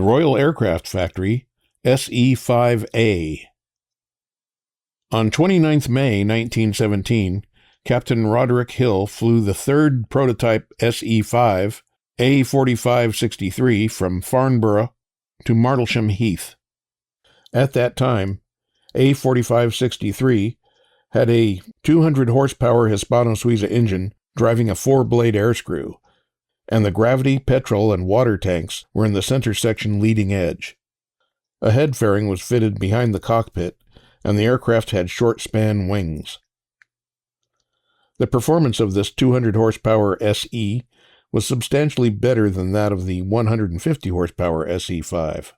the Royal Aircraft Factory S.E.5a. On 29 May 1917, Captain Roderick Hill flew the third prototype SE-5 A4563 from Farnborough to Martlesham Heath. At that time, A4563 had a 200-horsepower Hispano-Suiza engine driving a 4-blade air screw, and the gravity, petrol, and water tanks were in the center section leading edge. A head fairing was fitted behind the cockpit, and the aircraft had short-span wings. The performance of this 200-horsepower SE was substantially better than that of the 150-horsepower SE-5.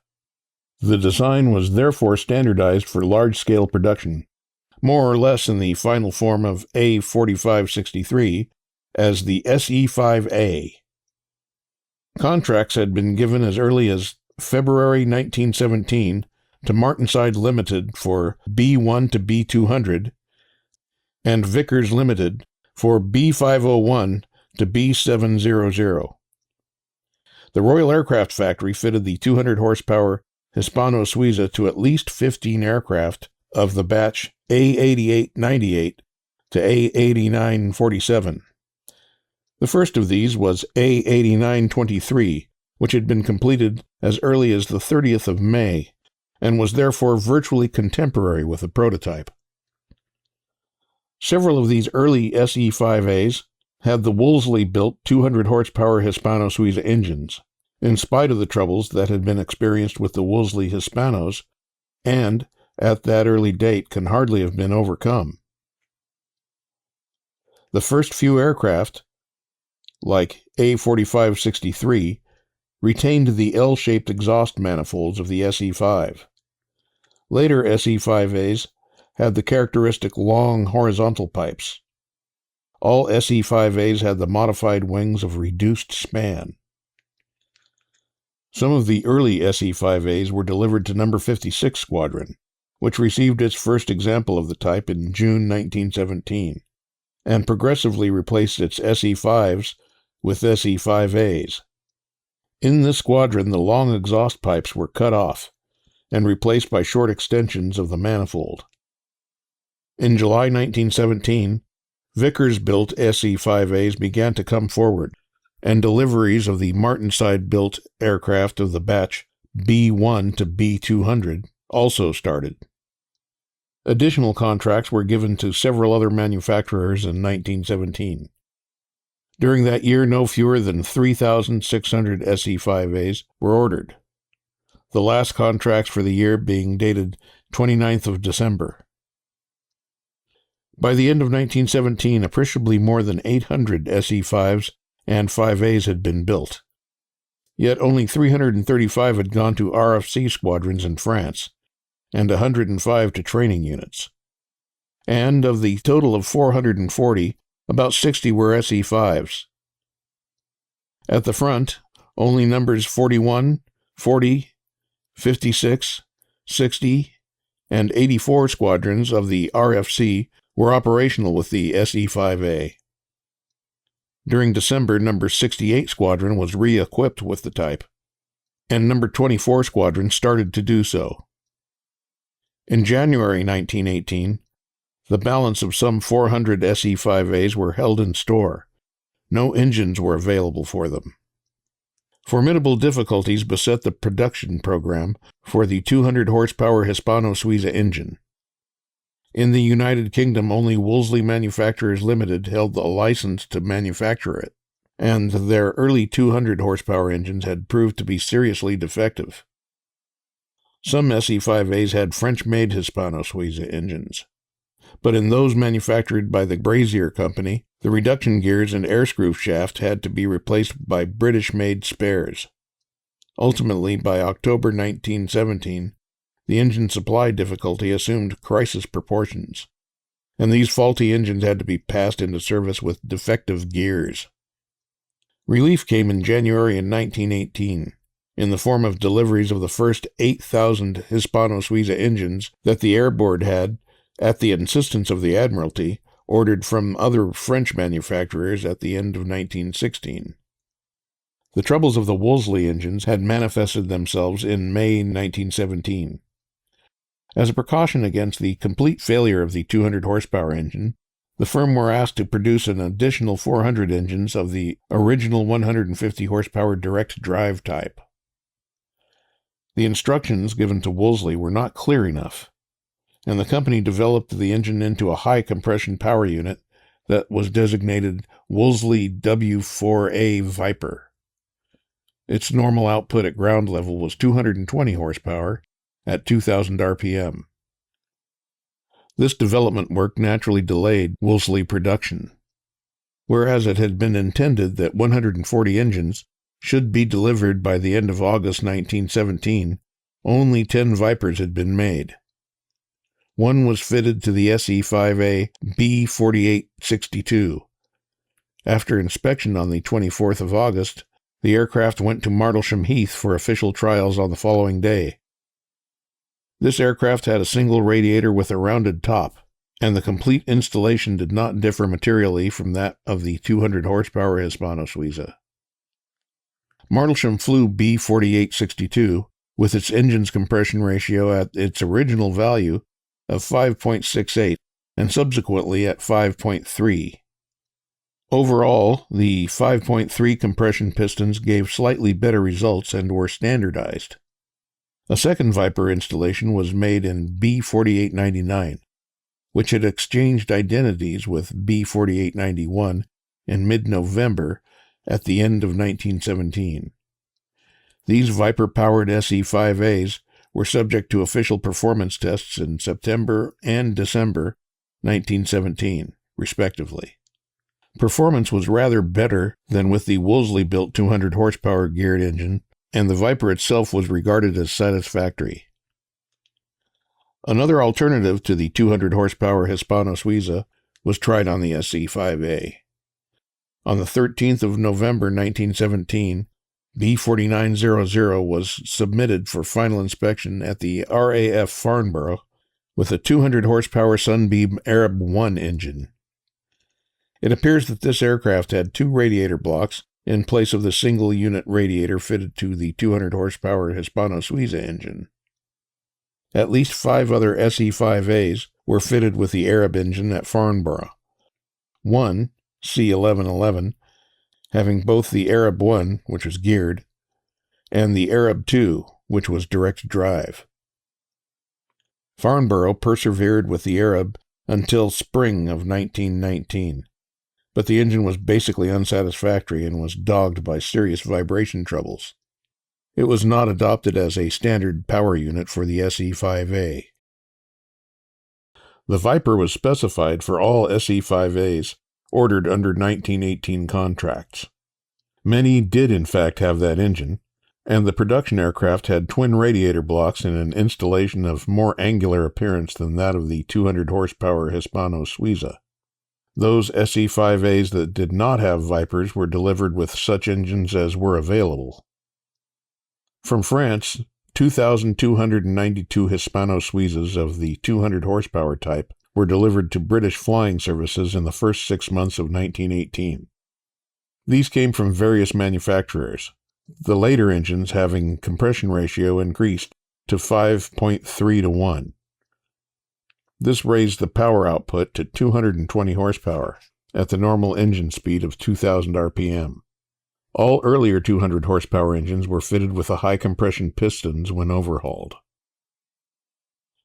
The design was therefore standardized for large-scale production, more or less in the final form of A4563 as the SE-5a. Contracts had been given as early as February 1917 to Martinsyde Limited for B1 to B200 and Vickers Limited for B501 to B700. The Royal Aircraft Factory fitted the 200-horsepower Hispano-Suiza to at least 15 aircraft of the batch A8898 to A8947. The first of these was A8923, which had been completed as early as the 30th of May, and was therefore virtually contemporary with the prototype. Several of these early SE-5As had the Wolseley-built 200-horsepower Hispano-Suiza engines, in spite of the troubles that had been experienced with the Wolseley Hispanos, and, at that early date, can hardly have been overcome. The first few aircraft, like A4563, retained the L-shaped exhaust manifolds of the SE-5. Later SE-5As had the characteristic long horizontal pipes. All SE-5As had the modified wings of reduced span. Some of the early SE-5As were delivered to No. 56 Squadron, which received its first example of the type in June 1917, and progressively replaced its SE-5s with SE-5As. In this squadron, the long exhaust pipes were cut off and replaced by short extensions of the manifold. In July 1917, Vickers-built SE-5As began to come forward, and deliveries of the Martinsyde-built aircraft of the batch B1 to B200 also started. Additional contracts were given to several other manufacturers in 1917. During that year, no fewer than 3,600 SE-5As were ordered, the last contracts for the year being dated 29th of December. By the end of 1917, appreciably more than 800 SE-5s and 5As had been built. Yet only 335 had gone to RFC squadrons in France, and 105 to training units. And of the total of 440, about 60 were SE-5s. At the front, only numbers 41, 40, 56, 60, and 84 squadrons of the RFC were operational with the SE-5a. During December, No. 68 Squadron was re-equipped with the type, and No. 24 Squadron started to do so. In January 1918, the balance of some 400 SE-5As were held in store. No engines were available for them. Formidable difficulties beset the production program for the 200-horsepower Hispano-Suiza engine. In the United Kingdom, only Wolseley Manufacturers Limited held the license to manufacture it, and their early 200-horsepower engines had proved to be seriously defective. Some SE-5As had French-made Hispano-Suiza engines, but in those manufactured by the Brazier Company, the reduction gears and air screw shaft had to be replaced by British-made spares. Ultimately, by October 1917, the engine supply difficulty assumed crisis proportions, and these faulty engines had to be passed into service with defective gears. Relief came in January in 1918, in the form of deliveries of the first 8,000 Hispano-Suiza engines that the Air Board had, at the insistence of the Admiralty, ordered from other French manufacturers at the end of 1916. The troubles of the Wolseley engines had manifested themselves in May 1917. As a precaution against the complete failure of the 200 horsepower engine, the firm were asked to produce an additional 400 engines of the original 150 horsepower direct drive type. The instructions given to Wolseley were not clear enough, and the company developed the engine into a high compression power unit that was designated Wolseley W4A Viper. Its normal output at ground level was 220 horsepower at 2,000 RPM. This development work naturally delayed Wolseley production. Whereas it had been intended that 140 engines should be delivered by the end of August 1917, only 10 Vipers had been made. One was fitted to the S.E.5a B-4862. After inspection on the 24th of August, the aircraft went to Martlesham Heath for official trials on the following day. This aircraft had a single radiator with a rounded top, and the complete installation did not differ materially from that of the 200 horsepower Hispano-Suiza. Martlesham flew B-4862 with its engine's compression ratio at its original value of 5.68 and subsequently at 5.3. Overall, the 5.3 compression pistons gave slightly better results and were standardized. A second Viper installation was made in B-4899, which had exchanged identities with B-4891 in mid-November at the end of 1917. These Viper-powered SE5As were subject to official performance tests in September and December 1917, respectively. Performance was rather better than with the Wolseley-built 200 horsepower geared engine, and the Viper itself was regarded as satisfactory. Another alternative to the 200 horsepower Hispano-Suiza was tried on the SE5a. On the 13th of November 1917, B4900 was submitted for final inspection at the RAF Farnborough with a 200 horsepower Sunbeam Arab 1 engine. It appears that this aircraft had 2 radiator blocks in place of the single unit radiator fitted to the 200 horsepower Hispano-Suiza engine. At least 5 other SE5As were fitted with the Arab engine at Farnborough. One, C1111, having both the Arab 1, which was geared, and the Arab 2, which was direct drive. Farnborough persevered with the Arab until spring of 1919. But the engine was basically unsatisfactory and was dogged by serious vibration troubles. It was not adopted as a standard power unit for the SE5a. The Viper was specified for all SE5As ordered under 1918 contracts. Many did in fact have that engine, and the production aircraft had twin radiator blocks in an installation of more angular appearance than that of the 200 horsepower Hispano-Suiza. Those SE5As that did not have Vipers were delivered with such engines as were available. From France, 2,292 Hispano-Suizas of the 200 horsepower type were delivered to British flying services in the first 6 months of 1918. These came from various manufacturers, the later engines having compression ratio increased to 5.3 to 1. This raised the power output to 220 horsepower at the normal engine speed of 2,000 RPM. All earlier 200 horsepower engines were fitted with a high compression pistons when overhauled.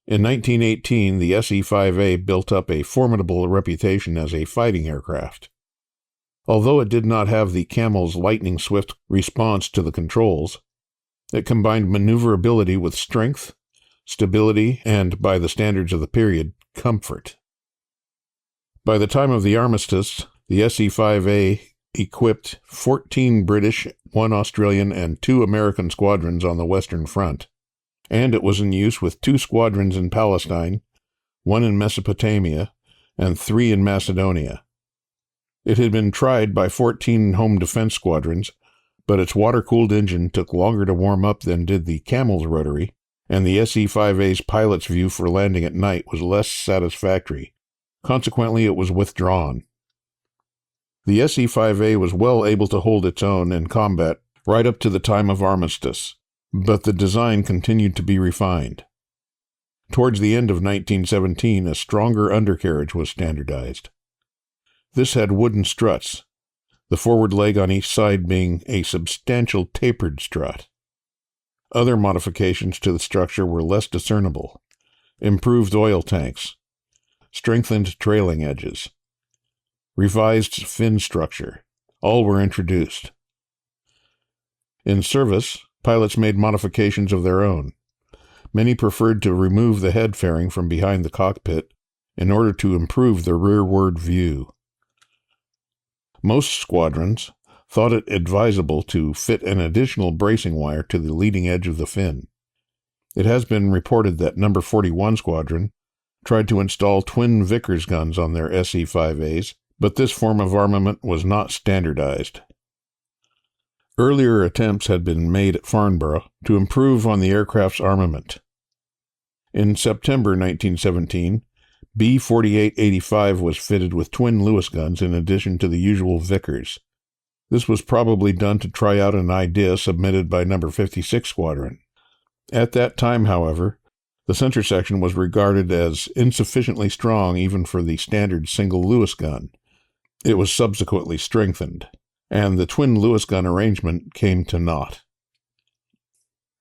In 1918, the SE5a built up a formidable reputation as a fighting aircraft. Although it did not have the Camel's lightning-swift response to the controls, it combined maneuverability with strength, stability, and, by the standards of the period, comfort. By the time of the armistice, the SE5a equipped 14 British, 1 Australian, and 2 American squadrons on the Western Front, and it was in use with 2 squadrons in Palestine, 1 in Mesopotamia, and 3 in Macedonia. It had been tried by 14 home defense squadrons, but its water-cooled engine took longer to warm up than did the Camel's rotary, and the SE5a's pilot's view for landing at night was less satisfactory. Consequently, it was withdrawn. The SE5a was well able to hold its own in combat right up to the time of armistice, but the design continued to be refined. Towards the end of 1917, a stronger undercarriage was standardized. This had wooden struts, the forward leg on each side being a substantial tapered strut. Other modifications to the structure were less discernible: improved oil tanks, strengthened trailing edges, revised fin structure. All were introduced. In service, pilots made modifications of their own. Many preferred to remove the head fairing from behind the cockpit in order to improve the rearward view. Most squadrons thought it advisable to fit an additional bracing wire to the leading edge of the fin. It has been reported that No. 41 Squadron tried to install twin Vickers guns on their SE-5As, but this form of armament was not standardized. Earlier attempts had been made at Farnborough to improve on the aircraft's armament. In September 1917, B-48-85 was fitted with twin Lewis guns in addition to the usual Vickers. This was probably done to try out an idea submitted by No. 56 Squadron. At that time, however, the center section was regarded as insufficiently strong even for the standard single Lewis gun. It was subsequently strengthened, and the twin Lewis gun arrangement came to naught.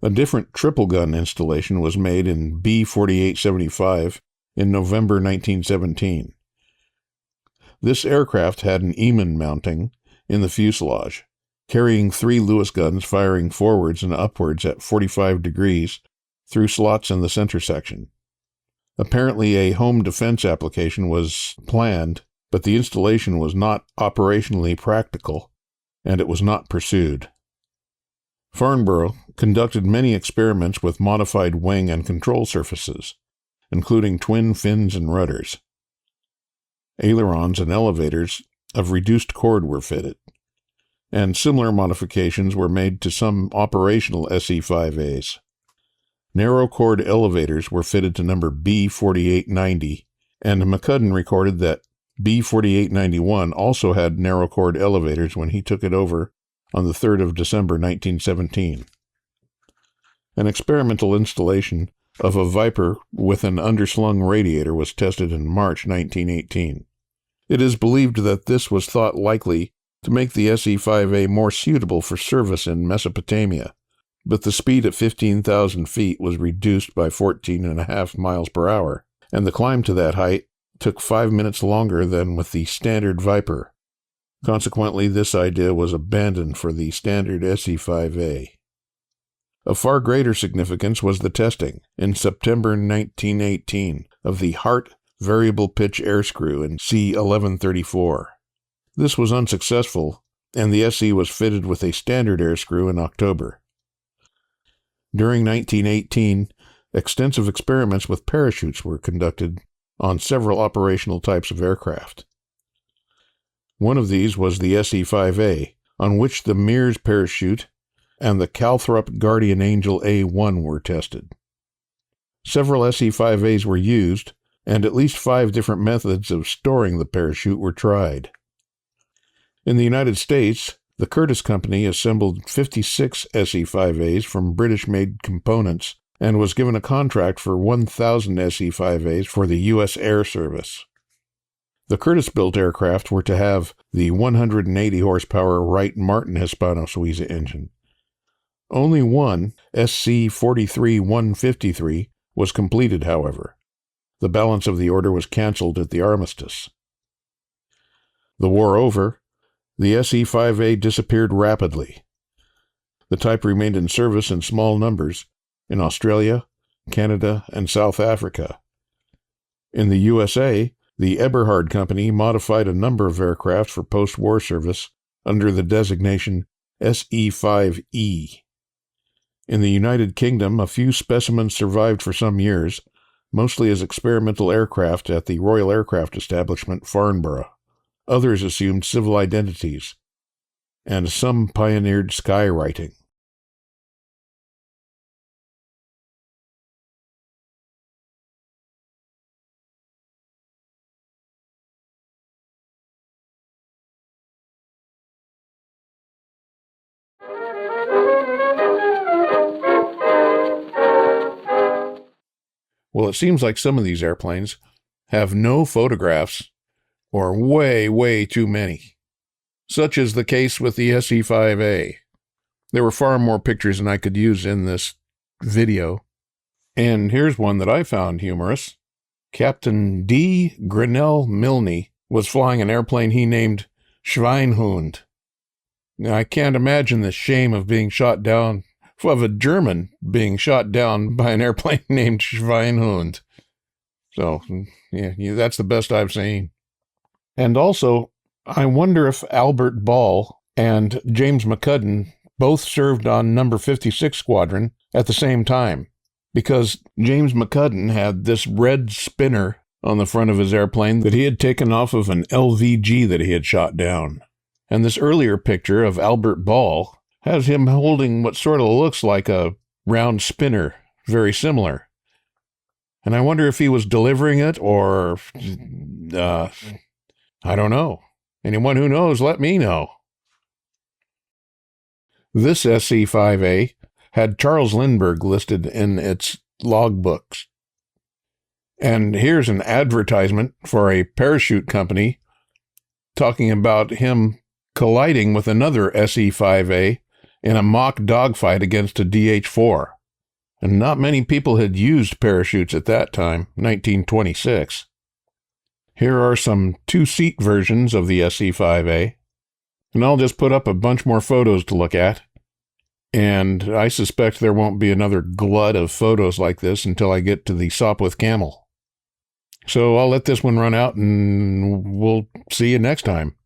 A different triple gun installation was made in B-48-75 in November 1917. This aircraft had an Eman mounting in the fuselage, carrying 3 Lewis guns firing forwards and upwards at 45 degrees through slots in the center section. Apparently a home defense application was planned, but the installation was not operationally practical, and it was not pursued. Farnborough conducted many experiments with modified wing and control surfaces, including twin fins and rudders. Ailerons and elevators of reduced chord were fitted, and similar modifications were made to some operational SE-5As. Narrow chord elevators were fitted to number B-4890, and McCudden recorded that B-4891 also had narrow chord elevators when he took it over on the 3rd of December 1917. An experimental installation of a Viper with an underslung radiator was tested in March 1918. It is believed that this was thought likely to make the SE-5A more suitable for service in Mesopotamia, but the speed at 15,000 feet was reduced by 14.5 miles per hour, and the climb to that height took 5 minutes longer than with the standard Viper. Consequently, this idea was abandoned for the standard SE-5A. Of far greater significance was the testing, in September 1918, of the Hart variable pitch air screw in C-1134. This was unsuccessful, and the SE was fitted with a standard air screw in October. During 1918, extensive experiments with parachutes were conducted on several operational types of aircraft. One of these was the SE-5A, on which the Mears parachute and the Calthrop Guardian Angel A-1 were tested. Several SE-5As were used, and at least 5 different methods of storing the parachute were tried. In the United States, the Curtiss Company assembled 56 SE-5As from British-made components and was given a contract for 1,000 SE-5As for the U.S. Air Service. The Curtiss-built aircraft were to have the 180-horsepower Wright-Martin Hispano-Suiza engine. Only one, SC-43-153, was completed, however. The balance of the order was canceled at the armistice. The war over, the SE-5A disappeared rapidly. The type remained in service in small numbers in Australia, Canada, and South Africa. In the USA, the Eberhard Company modified a number of aircraft for post-war service under the designation SE-5e. In the United Kingdom, a few specimens survived for some years, mostly as experimental aircraft at the Royal Aircraft Establishment, Farnborough. Others assumed civil identities, and some pioneered skywriting. Well, it seems like some of these airplanes have no photographs or way, way too many. Such is the case with the SE5a. There were far more pictures than I could use in this video. And here's one that I found humorous. Captain D. Grinnell Milne was flying an airplane he named Schweinhund. Now, I can't imagine the shame of being shot down, of a German being shot down by an airplane named Schweinhund. So, yeah, that's the best I've seen. And also, I wonder if Albert Ball and James McCudden both served on number 56 Squadron at the same time, because James McCudden had this red spinner on the front of his airplane that he had taken off of an LVG that he had shot down. And this earlier picture of Albert Ball has him holding what sort of looks like a round spinner, very similar. And I wonder if he was delivering it or, I don't know. Anyone who knows, let me know. This SE5a had Charles Lindbergh listed in its logbooks. And here's an advertisement for a parachute company talking about him colliding with another SE5a in a mock dogfight against a DH-4. And not many people had used parachutes at that time, 1926. Here are some two-seat versions of the SE5a, and I'll just put up a bunch more photos to look at. And I suspect there won't be another glut of photos like this until I get to the Sopwith Camel. So I'll let this one run out, and we'll see you next time.